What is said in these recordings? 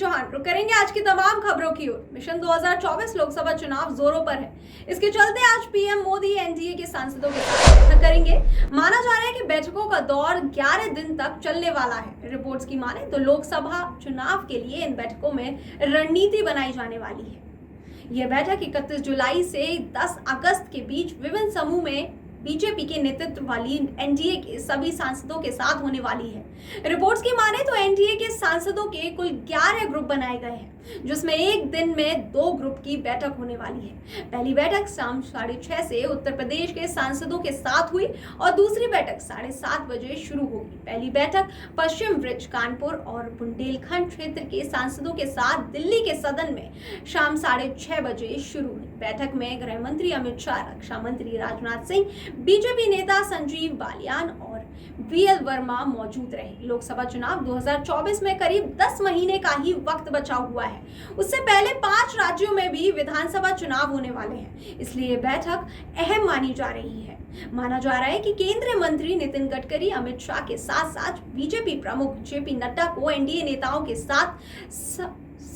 चौहान। रुक करेंगे आज की तमाम खबरों की ओर। मिशन 2024 लोकसभा चुनाव जोरों पर है। इसके चलते आज पीएम मोदी एनडीए के सांसदों के साथ बैठक करेंगे। माना जा रहा है कि बैठकों का दौर 11 दिन तक चलने वाला है। रिपोर्ट्स की माने तो लोकसभा चुनाव के लिए इन बैठकों में रणनीति बनाई जाने वाली है। यह बैठक 31 जुलाई से 10 अगस्त के बीच विभिन्न समूह में बीजेपी के नेतृत्व वाली एनडीए के सभी सांसदों के साथ होने वाली है। रिपोर्ट्स की माने तो एनडीए के सांसदों के कुल 11 ग्रुप बनाए गए हैं, जिसमें एक दिन में 2 ग्रुप की बैठक होने वाली है। पहली बैठक शाम 6:30 से उत्तर प्रदेश के सांसदों के साथ हुई और दूसरी बैठक 7:30 बजे शुरू होगी। पहली बैठक पश्चिम ब्रिज, कानपुर और बुंदेलखंड क्षेत्र के सांसदों के साथ दिल्ली के सदन में शाम 6:30 बजे शुरू हुई। बैठक में गृह मंत्री अमित शाह, रक्षा मंत्री राजनाथ सिंह, बीजेपी नेता संजीव बालियान और वीएल वर्मा मौजूद रहे। लोकसभा चुनाव 2024 में करीब 10 महीने का ही वक्त बचा हुआ है। उससे पहले 5 राज्यों में भी विधानसभा चुनाव होने वाले हैं, इसलिए बैठक अहम मानी जा रही है। माना जा रहा है कि केंद्रीय मंत्री नितिन गडकरी, अमित शाह के साथ साथ बीजेपी प्रमुख जेपी नड्डा को एनडीए नेताओं के साथ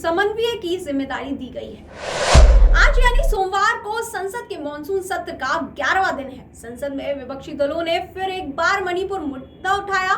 समन्वय की जिम्मेदारी दी गई है। आज यानी सोमवार को संसद के मॉनसून सत्र का 11वां दिन है। संसद में विपक्षी दलों ने फिर एक बार मणिपुर मुद्दा उठाया।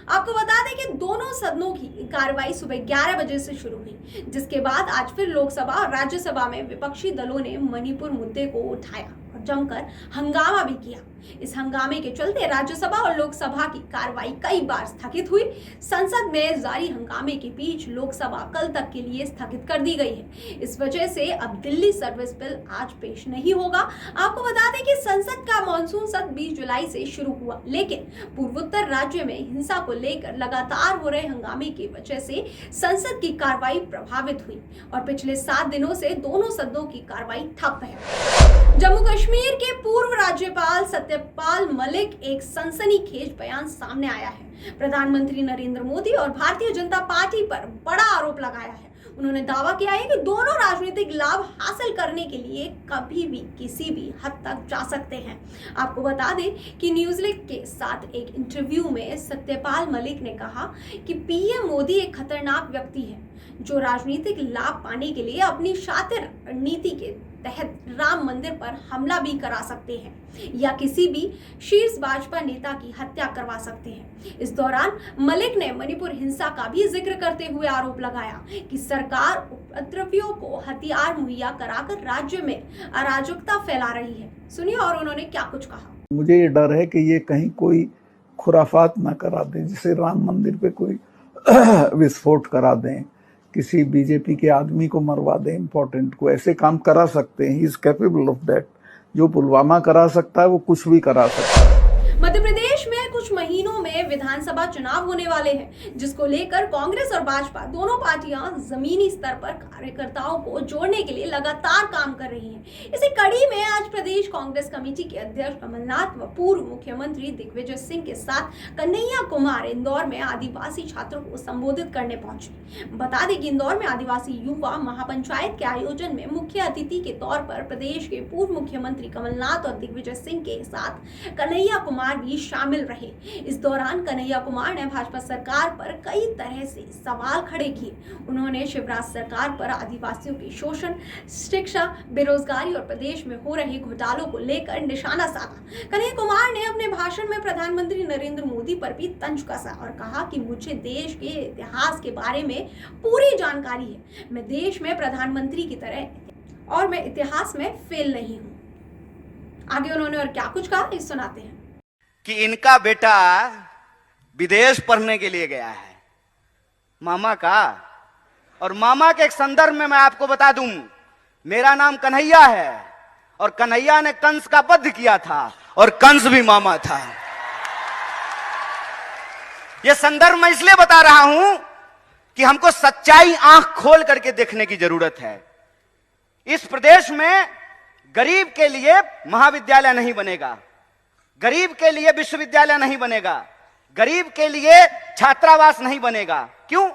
आपको बता दें कि दोनों सदनों की कार्रवाई सुबह 11 बजे से शुरू हुई, जिसके बाद आज फिर लोकसभा और राज्यसभा में विपक्षी दलों ने मणिपुर मुद्दे को उठाया और जमकर हंगामा भी किया। इस हंगामे के चलते राज्यसभा और लोकसभा की कार्रवाई कई बार स्थगित हुई। संसद में जारी हंगामे के बीच लोकसभा कल तक के लिए स्थगित कर दी गई है। इस वजह से अब दिल्ली सर्विस बिल आज पेश नहीं होगा। आपको बता दें कि संसद का मॉनसून सत्र 20 जुलाई से शुरू हुआ, लेकिन पूर्वोत्तर राज्य में हिंसा को लेकर लगातार हो रहे हंगामे की वजह से संसद की कार्रवाई प्रभावित हुई और पिछले 7 दिनों से दोनों सदनों की कार्रवाई ठप है। जम्मू कश्मीर के पूर्व राज्यपाल सत्यपाल मलिक एक सनसनीखेज बयान सामने आया है। प्रधानमंत्री नरेंद्र मोदी और भारतीय जनता पार्टी पर बड़ा आरोप लगाया है। उन्होंने दावा किया है कि दोनों राजनीतिक लाभ हासिल करने के लिए कभी भी किसी भी हद तक जा सकते हैं। आपको बता दें कि न्यूज़लिंक के साथ एक इंटरव्यू में सत्यपाल मलिक ने कहा कि पीएम मोदी एक खतरनाक व्यक्ति है जो राजनीतिक लाभ पाने के लिए अपनी शातिर नीति के तहत राम मंदिर पर हमला भी करा सकते हैं या किसी भी शीर्ष भाजपा नेता की हत्या करवा सकते हैं। इस दौरान मलिक ने मणिपुर हिंसा का भी जिक्र करते हुए आरोप लगाया कि सरकार उपद्रवियों को हथियार मुहैया कराकर राज्य में अराजकता फैला रही है। सुनिए और उन्होंने क्या कुछ कहा। मुझे ये डर है कि ये कहीं कोई खुराफात ना करा दें, जैसे राम मंदिर पे कोई विस्फोट करा दें, किसी बीजेपी के आदमी को मरवा दें, इम्पोर्टेंट को। ऐसे काम करा सकते हैं। He is capable of that. जो पुलवामा करा सकता है वो कुछ भी करा सकता है। मध्य प्रदेश में कुछ महीनों में विधानसभा चुनाव होने वाले हैं, जिसको लेकर कांग्रेस और भाजपा दोनों पार्टियां जमीनी स्तर पर कार्यकर्ताओं को जोड़ने के लिए लगातार काम कर रही हैं। इसी कड़ी में आज प्रदेश कांग्रेस कमेटी के अध्यक्ष कमलनाथ व पूर्व मुख्यमंत्री दिग्विजय सिंह के साथ कन्हैया कुमार इंदौर में आदिवासी छात्रों को संबोधित करने पहुंचे। बता दें कि इंदौर में आदिवासी युवा महापंचायत के आयोजन में मुख्य अतिथि के तौर पर प्रदेश के पूर्व मुख्यमंत्री कमलनाथ और दिग्विजय सिंह के साथ कन्हैया कुमार भी शामिल रहे। इस दौरान कन्हैया कुमार ने भाजपा सरकार पर कई तरह से सवाल खड़े किए। उन्होंने शिवराज सरकार पर आदिवासियों के शोषण, शिक्षा, बेरोजगारी और प्रदेश में हो रहे घोटालों को लेकर निशाना साधा। कन्हैया कुमार ने अपने भाषण में प्रधानमंत्री नरेंद्र मोदी पर भी तंज कसा और कहा कि मुझे देश के इतिहास के बारे में पूरी जानकारी है। मैं देश में प्रधानमंत्री की तरह और मैं इतिहास में फेल नहीं हूं। आगे उन्होंने और क्या कुछ कहा, इस सुनाते हैं। कि इनका बेटा विदेश पढ़ने के लिए गया है, मामा का। और मामा के एक संदर्भ में मैं आपको बता दूं, मेरा नाम कन्हैया है और कन्हैया ने कंस का वध किया था और कंस भी मामा था। यह संदर्भ मैं इसलिए बता रहा हूं कि हमको सच्चाई आंख खोल करके देखने की जरूरत है। इस प्रदेश में गरीब के लिए महाविद्यालय नहीं बनेगा, गरीब के लिए विश्वविद्यालय नहीं बनेगा, गरीब के लिए छात्रावास नहीं बनेगा। क्यों?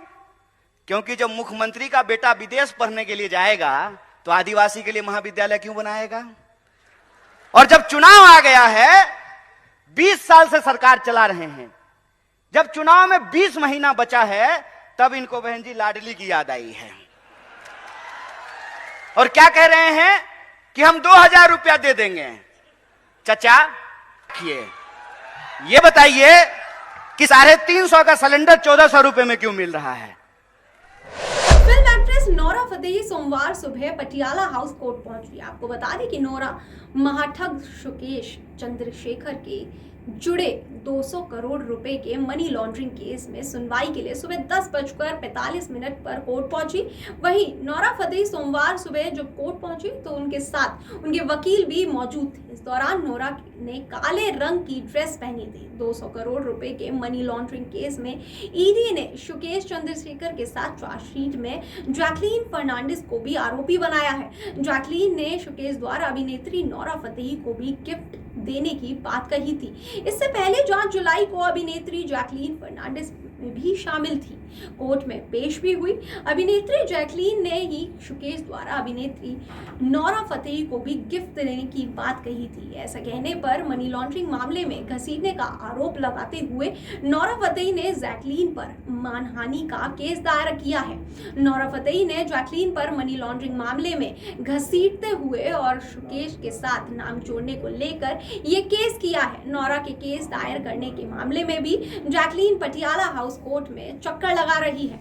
क्योंकि जब मुख्यमंत्री का बेटा विदेश पढ़ने के लिए जाएगा तो आदिवासी के लिए महाविद्यालय क्यों बनाएगा? और जब चुनाव आ गया है, 20 साल से सरकार चला रहे हैं, जब चुनाव में 20 महीना बचा है, तब इनको बहन जी लाडली की याद आई है और क्या कह रहे हैं कि हम 2000 रुपया दे देंगे। चचा ये बताइए कि 350 का सिलेंडर 1400 रुपए में क्यों मिल रहा है। फिल्म एक्ट्रेस नोरा फतेही सोमवार सुबह पटियाला हाउस कोर्ट पहुंची। आपको बता दें कि नोरा महाठग सुकेश चंद्रशेखर के जुड़े 200 करोड़ रुपए के मनी लॉन्ड्रिंग केस में सुनवाई के लिए सुबह 10:45 पर कोर्ट पहुंची। वहीं नोरा फतेही सोमवार सुबह जब कोर्ट पहुंची तो उनके साथ उनके वकील भी मौजूद थे। इस दौरान नोरा ने काले रंग की ड्रेस पहनी थी। 200 करोड़ रुपए के मनी लॉन्ड्रिंग केस में ईडी ने सुकेश चंद्रशेखर के साथ चार्जशीट में जैकलीन फर्नांडिस को भी आरोपी बनाया है। जैकलीन ने सुकेश द्वारा अभिनेत्री नोरा फतेही को भी गिफ्ट देने की बात कही थी। इससे पहले 5 जुलाई को अभिनेत्री जैकलीन फर्नांडिस में भी शामिल थी। कोर्ट में पेश भी हुई। अभिनेत्री जैकलीन ने ही सुकेश द्वारा अभिनेत्री नोरा फतेही को भी गिफ्ट देने की बात कही थी। ऐसा कहने पर मनी लॉन्ड्रिंग मामले में घसीटने का आरोप लगाते हुए नोरा फतेही ने जैकलीन पर मानहानि का केस दायर किया है। नोरा फतेही ने जैकलीन पर मनी लॉन्ड्रिंग मामले में घसीटते हुए और सुकेश के साथ नाम जोड़ने को लेकर ये केस किया है। नोरा के केस दायर करने के मामले में भी जैकलीन पटियाला हाउस कोर्ट में चक्कर लगा रही है।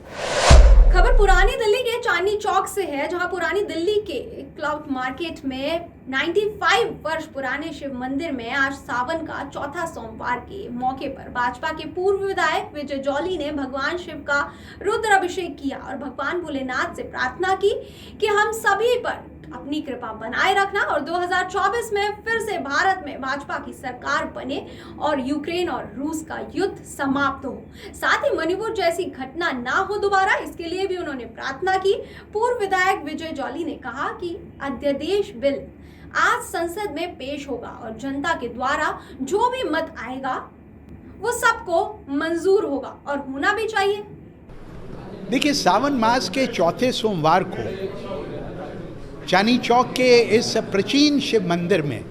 खबर पुरानी दिल्ली के चांदनी चौक से है, जहां पुरानी दिल्ली के क्लब मार्केट में 95 वर्ष पुराने शिव मंदिर में आज सावन का चौथा सोमवार के मौके पर भाजपा के पूर्व विधायक विजय जॉली ने भगवान शिव का रुद्र अभिषेक किया और भगवान भोलेनाथ से प्रार्थना की कि हम सभी पर अपनी कृपा बनाए रखना और 2024 में फिर से भारत में भाजपा की सरकार बने और यूक्रेन और रूस का युद्ध समाप्त हो। साथ ही मणिपुर जैसी घटना ना हो दोबारा, इसके लिए भी उन्होंने प्रार्थना की। पूर्व विधायक विजय जॉली ने कहा कि अध्यादेश बिल आज संसद में पेश होगा और जनता के द्वारा जो भी मत आएगा वो सबको मंजूर होगा और होना भी चाहिए। देखिए, सावन मास के चौथे सोमवार को चांदनी चौक के इस प्राचीन शिव मंदिर में,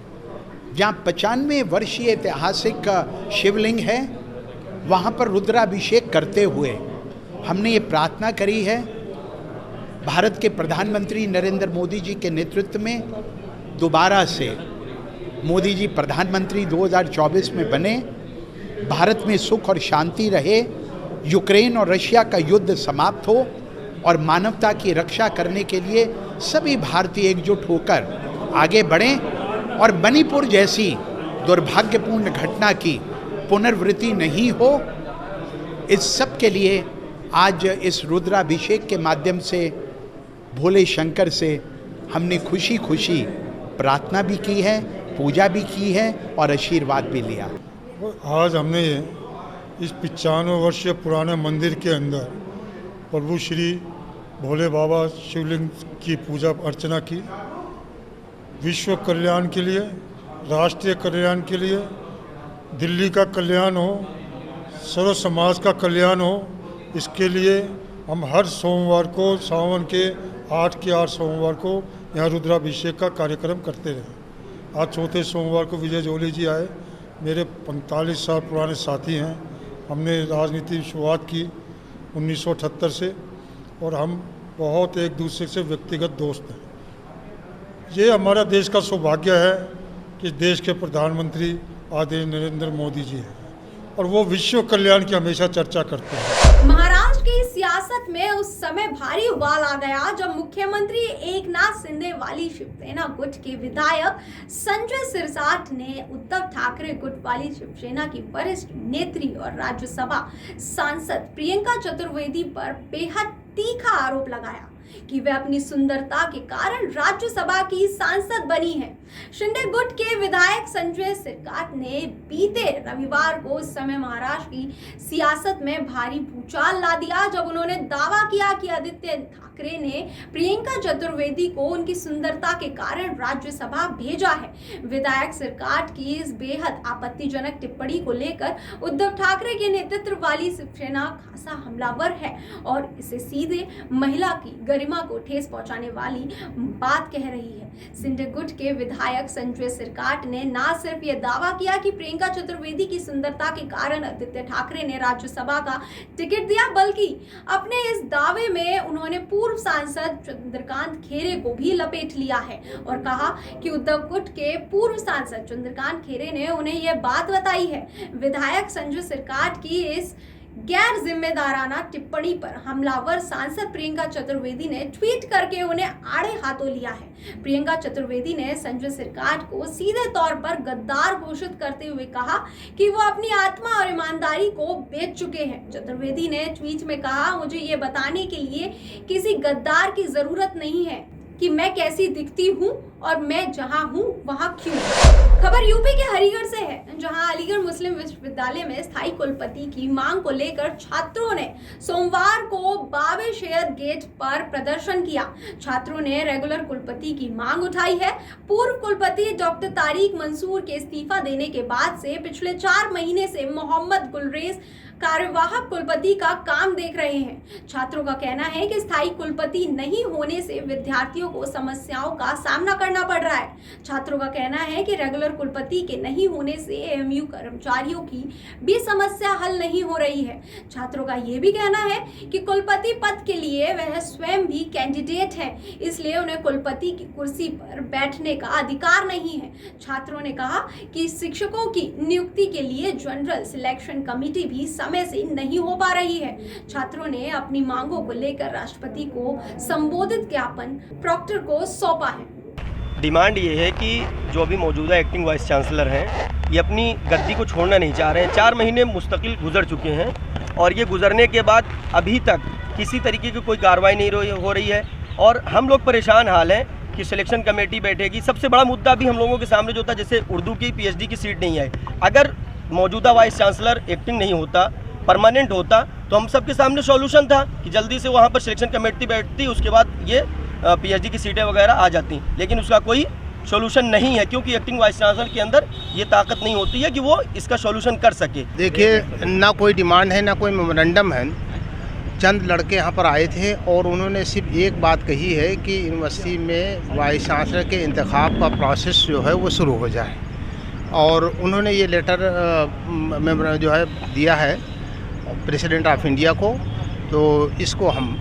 जहाँ 95 वर्षीय ऐतिहासिक शिवलिंग है, वहाँ पर रुद्राभिषेक करते हुए हमने ये प्रार्थना करी है भारत के प्रधानमंत्री नरेंद्र मोदी जी के नेतृत्व में दोबारा से मोदी जी प्रधानमंत्री 2024 में बने, भारत में सुख और शांति रहे, यूक्रेन और रशिया का युद्ध समाप्त हो और मानवता की रक्षा करने के लिए सभी भारतीय एकजुट होकर आगे बढ़ें और मणिपुर जैसी दुर्भाग्यपूर्ण घटना की पुनरावृत्ति नहीं हो। इस सब के लिए आज इस रुद्राभिषेक के माध्यम से भोले शंकर से हमने खुशी खुशी प्रार्थना भी की है, पूजा भी की है और आशीर्वाद भी लिया। आज हमने इस 95 वर्षीय पुराने मंदिर के अंदर प्रभु श्री भोले बाबा शिवलिंग की पूजा अर्चना की। विश्व कल्याण के लिए, राष्ट्रीय कल्याण के लिए, दिल्ली का कल्याण हो, सर्व समाज का कल्याण हो, इसके लिए हम हर सोमवार को सावन के 8 के 8 सोमवार को यहाँ रुद्राभिषेक का कार्यक्रम करते रहे। आज चौथे सोमवार को विजय जॉली जी आए, मेरे 45 साल पुराने साथी हैं। हमने राजनीति शुरुआत की 1978 से और हम बहुत एक दूसरे से व्यक्तिगत दोस्त हैं। ये हमारा देश का सौभाग्य है कि देश के प्रधानमंत्री आदरणीय नरेंद्र मोदी जी हैं और वो विश्व कल्याण की हमेशा चर्चा करते हैं। महाराष्ट्र की सियासत में उस समय भारी उबाल आ गया जब मुख्यमंत्री एकनाथ शिंदे वाली शिवसेना गुट के विधायक संजय सिरसाट ने उद्धव ठाकरे गुट वाली शिवसेना की वरिष्ठ नेत्री और राज्यसभा सांसद प्रियंका चतुर्वेदी पर बेहद तीखा आरोप लगाया कि वे अपनी सुंदरता के कारण राज्यसभा की सांसद बनी है। शिंदे गुट के विधायक संजय सिरसाट ने बीते रविवार को उस समय महाराष्ट्र की सियासत में भारी भूचाल ला दिया जब उन्होंने दावा किया कि आदित्य ठाकरे ने प्रियंका चतुर्वेदी को उनकी सुंदरता के कारण राज्यसभा भेजा है। विधायक सिरसाट की इस बेहद आपत्तिजनक टिप्पणी को लेकर उद्धव ठाकरे के नेतृत्व वाली शिवसेना खासा हमलावर है और इसे सीधे महिला की गरिमा को ठेस पहुंचाने वाली बात कह रही है। सिंध गुट के विधायक संजय सिरकाट ने न सिर्फ ये दावा किया कि प्रियंका चतुर्वेदी की सुंदरता के कारण आदित्य ठाकरे ने राज्यसभा का टिकट दिया, बल्कि अपने इस दावे में उन्होंने पूर्व सांसद चंद्रकांत खेरे को भी लपेट लिया है और कहा कि उद्धव गुट के पूर्व सांसद चंद्रकांत खेरे ने उन्हें यह बात बताई है। विधायक संजय सिरकाट की इस गैर जिम्मेदाराना टिप्पणी पर हमलावर सांसद प्रियंका चतुर्वेदी ने ट्वीट करके उन्हें आड़े हाथों लिया है। प्रियंका चतुर्वेदी ने संजय सिरकाट को सीधे तौर पर गद्दार घोषित करते हुए कहा कि वो अपनी आत्मा और ईमानदारी को बेच चुके हैं। चतुर्वेदी ने ट्वीट में कहा, मुझे ये बताने के लिए किसी गद्दार की जरूरत नहीं है कि मैं कैसी दिखती हूँ और मैं जहाँ हूँ वहाँ क्यों। खबर यूपी के हरिगढ़ से है, जहाँ अलीगढ़ मुस्लिम विश्वविद्यालय में स्थायी कुलपति की मांग को लेकर छात्रों ने सोमवार को बाबे शेयर गेट पर प्रदर्शन किया। छात्रों ने रेगुलर कुलपति की मांग उठाई है। पूर्व कुलपति डॉक्टर तारिक मंसूर के इस्तीफा देने के बाद से पिछले 4 महीने से मोहम्मद गुलरेज कार्यवाहक कुलपति का काम देख रहे हैं। छात्रों का कहना है कि स्थायी कुलपति नहीं होने से विद्यार्थियों को समस्याओं का सामना करना पड़ रहा है। छात्रों का कहना है कि रेगुलर कुलपति के नहीं होने से एएमयू कर्मचारियों की भी समस्या हल नहीं हो रही है। छात्रों का यह भी कहना है कि कुलपति पद के लिए वह स्वयं भी कैंडिडेट है, इसलिए उन्हें कुलपति की कुर्सी पर बैठने का अधिकार नहीं है। छात्रों ने कहा कि शिक्षकों की नियुक्ति के लिए जनरल सिलेक्शन कमेटी भी समय से नहीं हो पा रही है। छात्रों ने अपनी मांगों को लेकर राष्ट्रपति को संबोधित ज्ञापन प्रॉक्टर को सौंपा है। डिमांड ये है कि जो अभी मौजूदा एक्टिंग वाइस चांसलर हैं, ये अपनी गद्दी को छोड़ना नहीं चाह रहे हैं। 4 महीने मुस्तकिल गुजर चुके हैं और ये गुजरने के बाद अभी तक किसी तरीके की कोई कार्रवाई नहीं हो रही है और हम लोग परेशान हाल हैं कि सिलेक्शन कमेटी बैठेगी। सबसे बड़ा मुद्दा भी हम लोगों के सामने जो था, जैसे उर्दू की पीएचडी की सीट नहीं आई, अगर मौजूदा वाइस चांसलर एक्टिंग नहीं होता, परमानेंट होता, तो हम सबके सामने सॉल्यूशन था कि जल्दी से वहाँ पर सिलेक्शन कमेटी बैठती, उसके बाद ये पीएचडी की सीटें वगैरह आ जाती। लेकिन उसका कोई सॉल्यूशन नहीं है, क्योंकि एक्टिंग वाइस चांसलर के अंदर ये ताकत नहीं होती है कि वो इसका सॉल्यूशन कर सके। देखिए, ना कोई डिमांड है, ना कोई मेमोरेंडम है। चंद लड़के यहाँ पर आए थे और उन्होंने सिर्फ एक बात कही है कि यूनिवर्सिटी में वाइस चांसलर के इंतखाब का प्रोसेस जो है वो शुरू हो जाए, और उन्होंने ये लेटर जो है दिया है प्रेसिडेंट ऑफ इंडिया को, तो इसको हम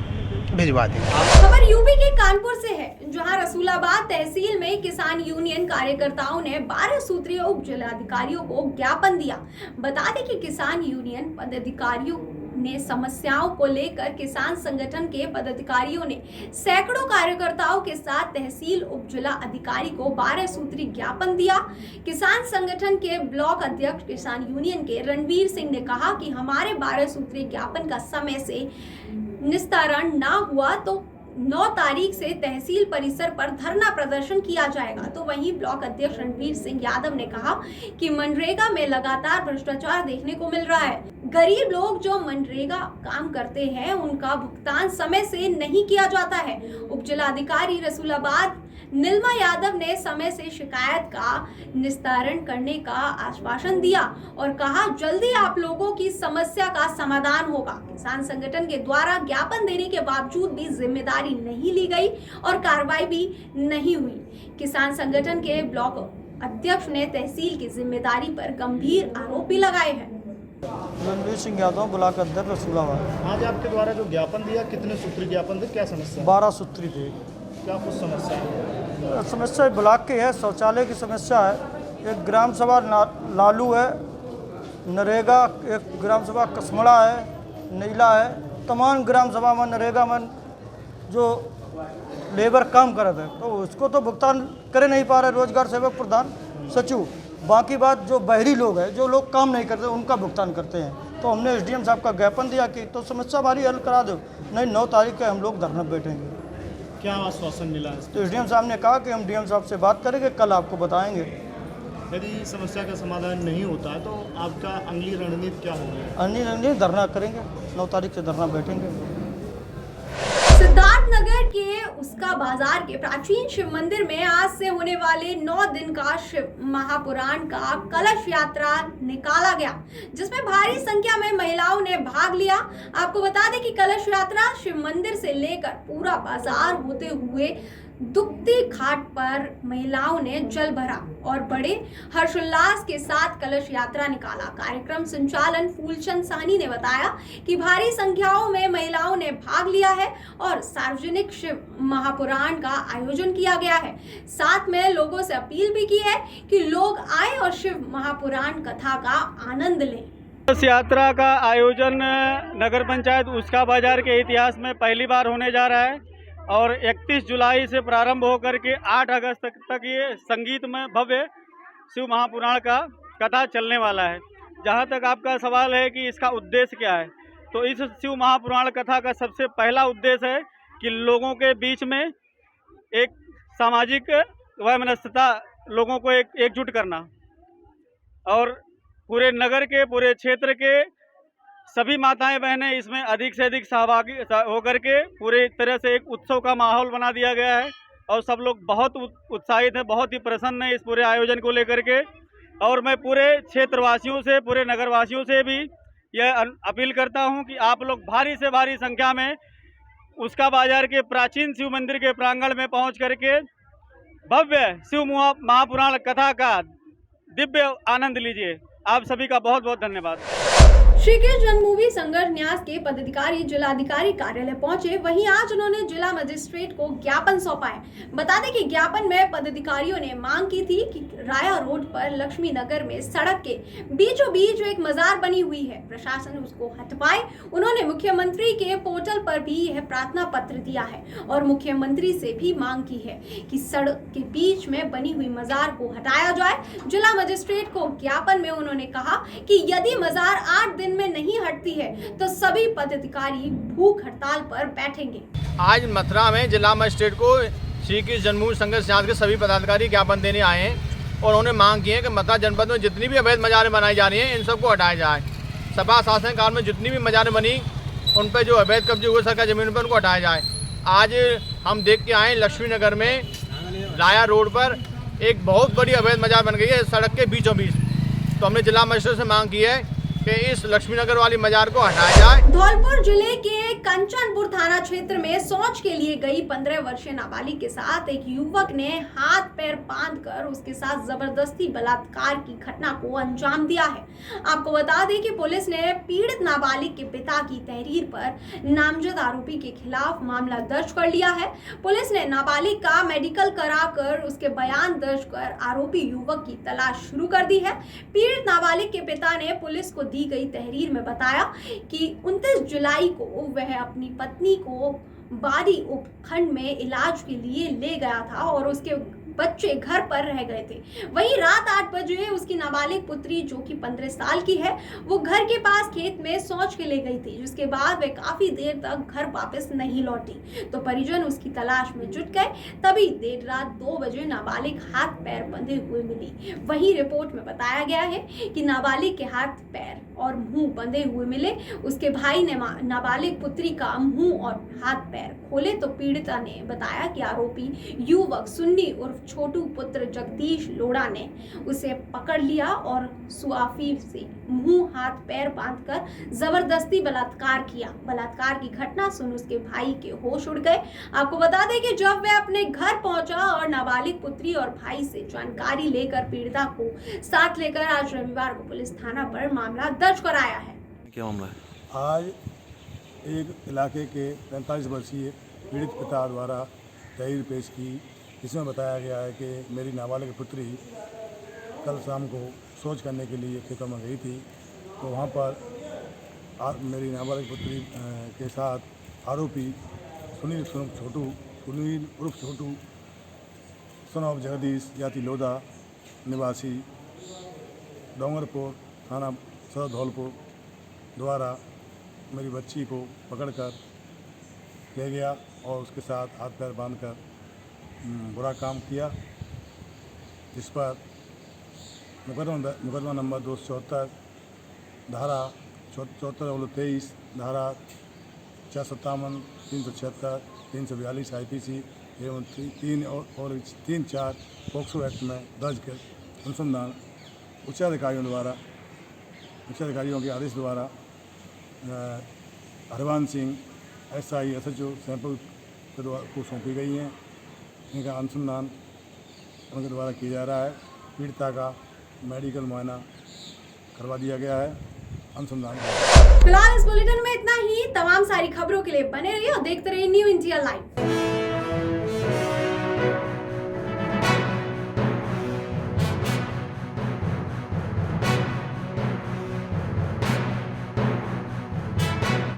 भिजवा देंगे। खबर यूपी के कानपुर से है, जहां रसूलाबाद तहसील में किसान यूनियन कार्यकर्ताओं ने 12 सूत्रीय उप जिलाधिकारियों को ज्ञापन दिया। बता दें कि किसान यूनियन पदाधिकारियों ने समस्याओं को लेकर किसान संगठन के पदाधिकारियों ने सैकड़ों कार्यकर्ताओं के साथ तहसील उप जिला अधिकारी को 12 सूत्री ज्ञापन दिया। किसान संगठन के ब्लॉक अध्यक्ष किसान यूनियन के रणवीर सिंह ने कहा कि हमारे 12 सूत्री ज्ञापन का समय से निस्तारण ना हुआ तो 9 तारीख से तहसील परिसर पर धरना प्रदर्शन किया जाएगा। तो वहीं ब्लॉक अध्यक्ष रणवीर सिंह यादव ने कहा कि मनरेगा में लगातार भ्रष्टाचार देखने को मिल रहा है। गरीब लोग जो मनरेगा काम करते हैं उनका भुगतान समय से नहीं किया जाता है। उप जिलाधिकारी रसूलाबाद नीलमा यादव ने समय से शिकायत का निस्तारण करने का आश्वासन दिया और कहा जल्दी आप लोगों की समस्या का समाधान होगा। किसान संगठन के द्वारा ज्ञापन देने के बावजूद भी जिम्मेदारी नहीं ली गई और कार्रवाई भी नहीं हुई। किसान संगठन के ब्लॉक अध्यक्ष ने तहसील की जिम्मेदारी पर गंभीर आरोप भी लगाए हैं। रणवीर सिंह यादव, ब्लॉक अध्यक्ष रसूलाबाद। आज आपके द्वारा जो ज्ञापन दिया, कितने सूत्री ज्ञापन थे, क्या समस्या? 12 सूत्री थे। क्या कुछ समस्या है? समस्या ब्लॉक की है, शौचालय की समस्या है, एक ग्राम सभा लालू है, नरेगा एक ग्राम सभा कसमड़ा है, नीला है। तमाम ग्राम सभा में नरेगा में जो लेबर काम करते हैं तो उसको तो भुगतान करे नहीं पा रहे रोजगार सेवक प्रधान सचिव। बाकी बात जो बाहरी लोग हैं, जो लोग काम नहीं करते, उनका भुगतान करते हैं। तो हमने एसडीएम साहब का ज्ञापन दिया कि तो समस्या हमारी हल करा दो, नहीं 9 तारीख के हम लोग धरना बैठेंगे। क्या आश्वासन मिला है? तो एसडीएम साहब ने कहा कि हम डीएम साहब से बात करेंगे, कल आपको बताएंगे। यदि समस्या का समाधान नहीं होता है तो आपका अगली रणनीति क्या होगी? अगली रणनीति धरना करेंगे, 9 तारीख से धरना बैठेंगे। सिद्धार्थनगर के उसका का बाजार के प्राचीन शिव मंदिर में आज से होने वाले 9 दिन का शिव महापुराण का कलश यात्रा निकाला गया, जिसमें भारी संख्या में महिलाओं ने भाग लिया। आपको बता दें कि कलश यात्रा शिव मंदिर से लेकर पूरा बाजार होते हुए दुखती घाट पर महिलाओं ने जल भरा और बड़े हर्षोल्लास के साथ कलश यात्रा निकाला। कार्यक्रम संचालन फूलचंद सानी ने बताया कि भारी संख्याओं में महिलाओं ने भाग लिया है और सार्वजनिक शिव महापुराण का आयोजन किया गया है। साथ में लोगों से अपील भी की है कि लोग आए और शिव महापुराण कथा का आनंद लें। इस यात्रा का आयोजन नगर पंचायत उसका बाजार के इतिहास में पहली बार होने जा रहा है और 31 जुलाई से प्रारंभ होकर के 8 अगस्त तक ये संगीतमय भव्य शिव महापुराण का कथा चलने वाला है। जहाँ तक आपका सवाल है कि इसका उद्देश्य क्या है, तो इस शिव महापुराण कथा का सबसे पहला उद्देश्य है कि लोगों के बीच में एक सामाजिक वैमनस्यता, लोगों को एकजुट करना और पूरे नगर के, पूरे क्षेत्र के सभी माताएं बहनें इसमें अधिक से अधिक सहभागी होकर के पूरे तरह से एक उत्सव का माहौल बना दिया गया है और सब लोग बहुत उत्साहित हैं, बहुत ही प्रसन्न हैं इस पूरे आयोजन को लेकर के। और मैं पूरे क्षेत्रवासियों से, पूरे नगरवासियों से भी यह अपील करता हूं कि आप लोग भारी से भारी संख्या में उसका बाजार के प्राचीन शिव मंदिर के प्रांगण में पहुंच करके भव्य शिव महापुराण कथा का दिव्य आनंद लीजिए। आप सभी का बहुत बहुत धन्यवाद। श्री कृष्ण जन्मभूमि संघर्ष न्यास के पदाधिकारी जिलाधिकारी कार्यालय पहुंचे। वहीं आज उन्होंने जिला मजिस्ट्रेट को ज्ञापन सौंपा है। बता दें कि ज्ञापन में पदाधिकारियों ने मांग की थी कि राया रोड पर लक्ष्मी नगर में सड़क के बीचों बीच एक मजार बनी हुई है, प्रशासन उसको हटवाए। उन्होंने मुख्यमंत्री के पोर्टल पर भी यह प्रार्थना पत्र दिया है और मुख्यमंत्री से भी मांग की है कि सड़क के बीच में बनी हुई मजार को हटाया जाए। जिला मजिस्ट्रेट को ज्ञापन में उन्होंने कहा कि यदि मजार 8 दिन में नहीं हटती है तो सभी पदाधिकारी भूख हड़ताल पर बैठेंगे। आज मथुरा में जिला मजिस्ट्रेट को श्री कृष्ण जन्मभूमि संघर्ष न्यास के सभी पदाधिकारी ज्ञापन देने आए हैं और उन्होंने मांग की है कि मथुरा जनपद में जितनी भी अवैध मजारें बनाई जा रही हैं इन सबको हटाया जाए। सपा शासन काल में जितनी भी मजारें बनी उन पर जो अवैध कब्जे हुए सरकारी जमीन पर उनको हटाया जाए। आज हम देख के आए लक्ष्मी नगर में राया रोड पर एक बहुत बड़ी अवैध मजार बन गई है सड़क के बीचों बीच। तो हमने जिला मजिस्ट्रेट से मांग की है कि इस लक्ष्मीनगर वाली मजार को हटाया जाए। धौलपुर जिले के कंचनपुर थाना क्षेत्र में शौच के लिए गई 15 वर्षीय नाबालिग के साथ एक युवक ने हाथ पैर बांधकर उसके साथ जबरदस्ती बलात्कार की घटना को अंजाम दिया है। आपको बता दें कि पुलिस ने पीड़ित नाबालिग के पिता की तहरीर पर नामजद आरोपी के खिलाफ मामला दर्ज कर लिया है। पुलिस ने नाबालिग का मेडिकल कराकर उसके बयान दर्ज कर आरोपी युवक की तलाश शुरू कर दी है। पीड़ित नाबालिग के पिता ने पुलिस को दी गई तहरीर में बताया कि 29 जुलाई को वह अपनी पत्नी को बारी उपखंड में इलाज के लिए ले गया था और उसके बच्चे घर पर रह गए थे। वहीं रात 8 बजे उसकी नाबालिग पुत्री जो कि 15 साल की है वो घर के पास खेत में शौच के ले गई थी, जिसके बाद वह काफी देर तक घर वापस नहीं लौटी तो परिजन उसकी तलाश में जुट गए। तभी देर रात 2 बजे नाबालिग हाथ पैर बंधे हुए मिली। वहीं रिपोर्ट में बताया गया है कि नाबालिग के हाथ पैर और मुंह बंधे हुए मिले। उसके भाई ने नाबालिग पुत्री का मुंह और हाथ पैर खोले तो पीड़िता ने बताया कि आरोपी युवक सुन्नी उर्फ छोटू पुत्र जगदीश लोड़ा ने उसे पकड़ लिया और सुआफी से मुंह हाथ पैर बांधकर जबरदस्ती बलात्कार किया। बलात्कार की घटना सुन उसके भाई के होश उड़ गए। आपको बता दें कि जब वह अपने घर पहुंचा और नाबालिग पुत्री और भाई से जानकारी लेकर पीड़िता को साथ लेकर आज रविवार को पुलिस थाना पर मामला दर्ज कराया है। क्या मामला है? आज एक इलाके के 45 वर्षीय पीड़ित पिता द्वारा तहरीर पेश की, इसमें बताया गया है कि मेरी नाबालिग पुत्री कल शाम को शौच करने के लिए खेतों में गई थी तो वहाँ पर मेरी नाबालिग पुत्री के साथ आरोपी सुनील उर्फ छोटू सन ऑफ जगदीश जाति लोधा निवासी डोंगरपुर थाना सदर धौलपुर द्वारा मेरी बच्ची को पकड़कर ले गया और उसके साथ हाथ पैर बांधकर बुरा काम किया, जिस पर मुकदमा नंबर 274 धारा 74/23 धारा 457 376 342 IPC एवं 3-4 पॉक्सो एक्ट में दर्ज कर अनुसंधान उच्चाधिकारियों के आदेश द्वारा Harvansh Singh SI SHO sample को सौंपी गई हैं। इनका अनुसंधान उनके द्वारा किया जा रहा है। पीड़िता का मेडिकल मुआयना करवा दिया गया है। अनुसंधान फिलहाल इस बुलेटिन में इतना ही। तमाम सारी खबरों के लिए बने रहिए और देखते रहिए न्यू इंडिया लाइव।